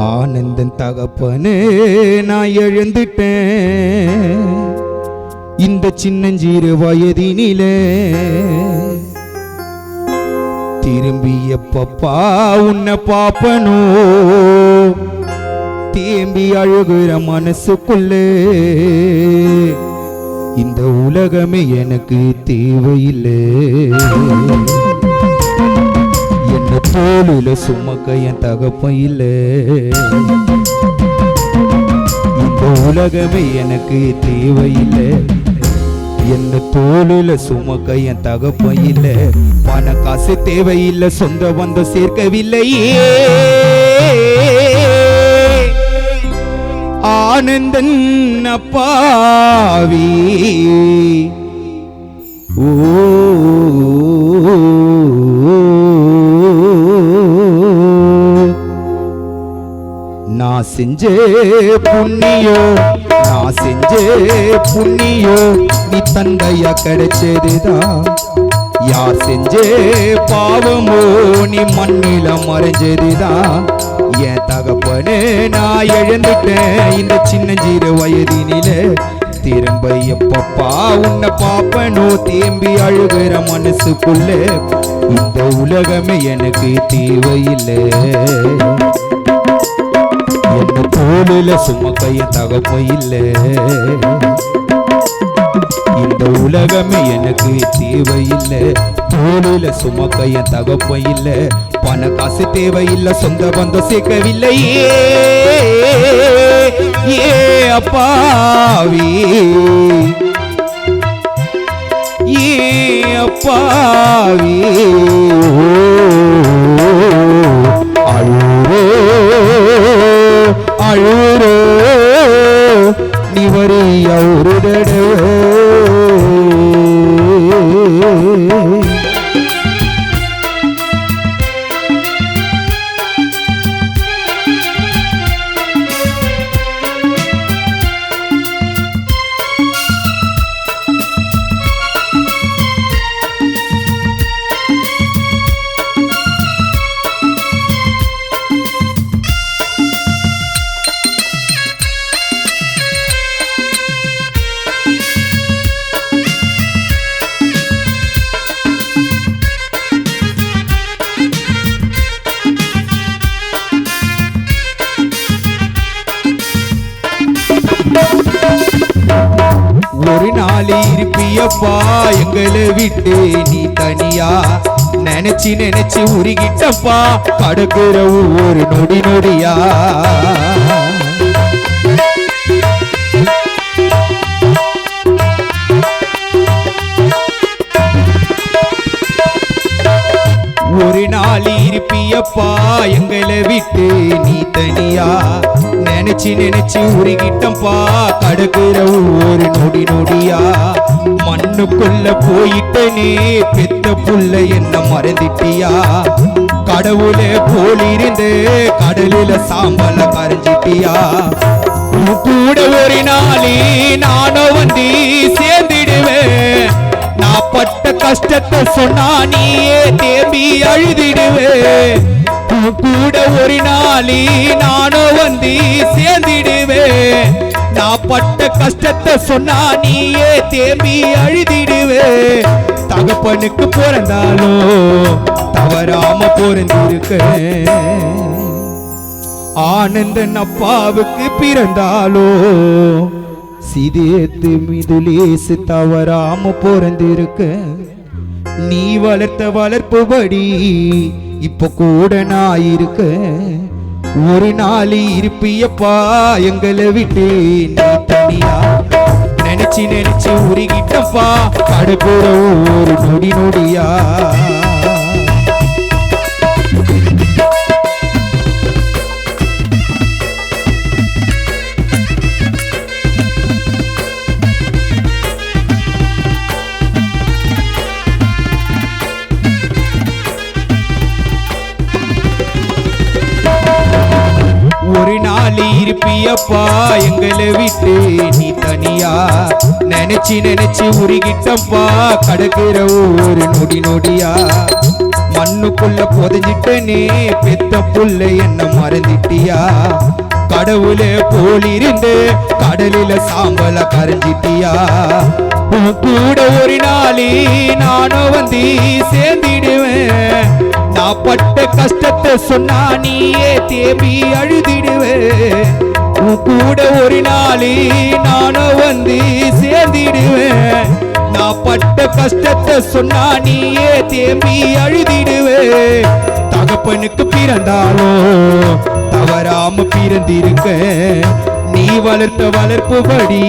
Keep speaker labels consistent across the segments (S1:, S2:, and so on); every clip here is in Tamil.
S1: ஆனந்தன் தகப்பனே நான் எழுந்துட்டேன் இந்த சின்னஞ்சிறு வயதினிலே. திரும்பி எப்பப்பா உன்னை பாப்பனோ தேம்பி அழுகிற மனசுக்குள்ளே. இந்த உலகமே எனக்கு தேவையில்லை. என்ன தோளுல சுமக்க என் தகப்பன் இல்லை. இந்த உலகமே எனக்கு தேவையில்லை. என்ன தோளுல சுமக்க என் தகப்பன் இல்லை. பண காசு தேவையில்லை, சொந்த பந்தம் சேர்க்கவில்லையே. ஆனந்தன் அப்பாவி ஓ நான் செஞ்சே புண்ணியோ, நான் செஞ்சே புண்ணியோ நீ தந்தையா கிடைச்சதுதான். யார் செஞ்சே பாவமோ நீ மண்ணில மறைஞ்சதுதான். என் தகப்பனே நான் எழுந்துட்டேன் இந்த சின்னஞ்சிறு வயதினிலே. திரும்ப எப்பப்பா உன்னை பாப்பனோ தேம்பி அழுகிற மனசுக்குள்ளே. இந்த உலகமே எனக்கு தேவையில்லை. என்ன தோளுல சுமக்க என் தகப்பன் இல்லை. இந்த உலகமே எனக்கு தேவையில்லை. தோளுல சுமக்க என் தகப்பன் இல்லை. பண காசு தேவையில்லை, சொந்த பந்தம் சேர்க்கவில்லை. ஏ அப்பாவி ஏ அப்பாவி அழுரோ அழுரோ நீ வரி அவருடே. ஒரு நாள் இருப்பியப்பா எங்களை விட்டு நீ தனியா. நினைச்சு நினைச்சு உருகிட்டப்பா கடக்குற ஒரு நொடி நொடியா. ஒரு நாள் இருப்பியப்பா எங்களை விட்டு நீ தனியா. நினைச்சு நினைச்சு உருகிட்டப்பா கடக்குற ஒரு நொடி நொடியா. மண்ணுக்குள்ள போயிட்டனே பெத்த புள்ள என்ன மறந்துட்டியா. கடவுளே போலிருந்து கடலில சாம்பல கரைஞ்சிட்டியா. கூட ஒரு நாளே நானும் வந்து சேர்ந்திடுவேன். நான் பட்ட கஷ்டத்தை சொன்னா நீயே தேம்பி அழுதிடுவேன். கூட ஒரு நாளே நானும் வந்து சேர்ந்திடுவேன். நான் பட்ட கஷ்டத்தை சொன்னா நீயே தேம்பி அழுதிடுவேன். தகப்பனுக்கு பிறந்தாலோ தவறாம பிறந்திருக்க. ஆனந்தன் அப்பாவுக்கு பிறந்தாலோ சிதேத்து மிதுலேசு தவறாம பிறந்திருக்க. நீ வளர்த்த வளர்ப்புபடி இப்ப கூட நான் இருக்க. ஒரு நாள் இருப்பியப்பா எங்களை விட்டு நீ தனியா. நினைச்சு நினைச்சு உருகிட்டப்பா கடக்குற ஒரு நொடி நொடியா. ஒரு நாள் இருப்பியப்பா எங்களை விட்டு நீ தனியா. நினைச்சு நினைச்சு உருகிட்டப்பா கடக்குற ஒரு நொடி நொடியா. மண்ணுக்குள்ள புதைஞ்சிட்டனே பெத்த புள்ள என்ன மறந்துட்டியா கடவுளே போலிருந்து கடலில சாம்பல கரைஞ்சிட்டியா உன் கூட ஒரு நாளே நானும் வந்து சேர்ந்திடுவேன் நான் பட்ட கஷ்டத்தை சொன்னா நீயே தேம்பி அழுதிடுவேன் உன் கூட ஒரு நாளே நானும் வந்து சேர்ந்திடுவேன் நான் பட்ட கஷ்டத்தை சொன்னா நீயே தேம்பி அழுதிடுவேன் தகப்பனுக்கு பிறந்தாலோ தவறாம பிறந்திருக்க நீ வளர்த்த வளர்ப்புபடி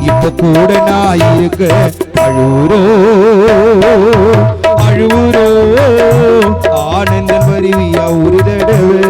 S1: இப்ப கூட நான் இருக்க அழுவுரோ அழுவுரோ ஆனந்தன் வருவியா ஒரு தடவை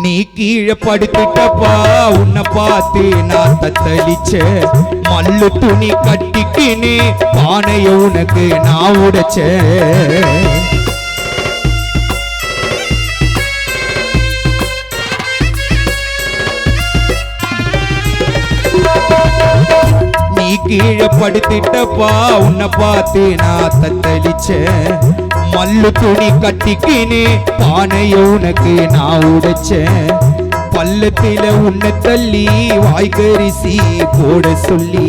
S1: நீ கீழே படுத்துட்டப்பா உன்னை பார்த்து நான் தத்தளிச்ச மல்லு துணி கட்டிக்கின்னு பானைய உனக்கு நான் உடைச்ச நீ கீழே படுத்துட்டப்பா உன்னை பார்த்து நான் தத்தளிச்ச மல்லு துணி கட்டிக்கின்னு பானைய உனக்கு நான் உடைச்சேன் பள்ளத்தில உன்னை தள்ளி வாய்கரிசி போட சொல்லி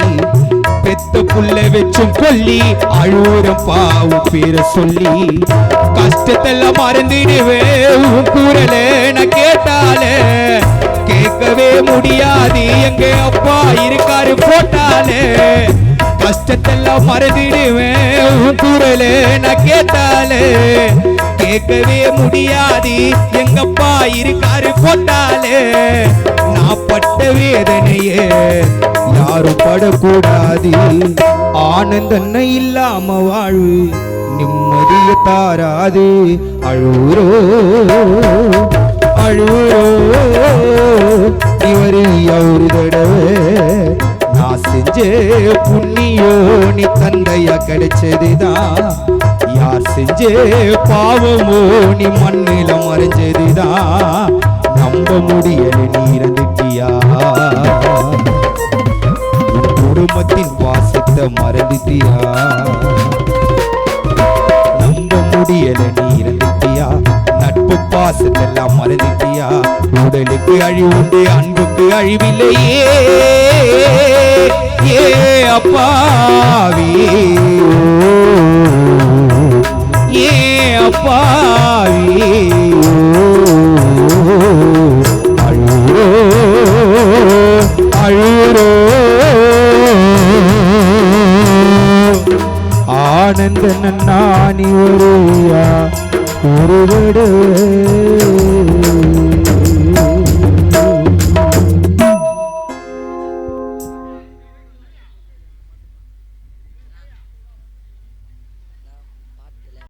S1: பெத்த புள்ள வச்சும் கொல்லி அழுவுறம் பாவு பேர சொல்லி கஷ்டத்தெல்லாம் மறந்துடுவேன் உன் குரலை நான் கேட்டாலே கேட்கவே முடியாது எங்க அப்பா இருக்காரு போட்டாலே கஷ்டத்தெல்லாம் மறந்துடுவேன் உன் குரலே நான் கேட்டாலே கேட்கவே முடியாது எங்கப்பா இருக்காரு போட்டாலே நான் பட்ட வேதனையே யாரும் படக்கூடாது ஆனந்தன்ன இல்லாம வாழ்வு நிம்மதிய தாராது அழுவுரோ அழுவுரோ இவரு ஒரு தடவை நான் செஞ்சே புண்ணியோ நீ தந்தையா கிடைச்சதுதான் யார் செஞ்சே பாவமோ நீ மண்ணில மறைஞ்சதுதான் நம்ப முடியல நீ இறந்துட்டியா குடும்பத்தின் வாசத்தை மறந்துட்டியா நம்ப முடியல நீ இறந்துட்டியா நட்பு பாசத்தெல்லாம் மறந்துட்டியா உடலுக்கு அழிவுண்டு அன்புக்கு அழிவில்லையே ஏ அப்பாவி ஏ அப்பாவி அழுரோ அழுரோ ஆனந்த நானி ஒருயா ஒரு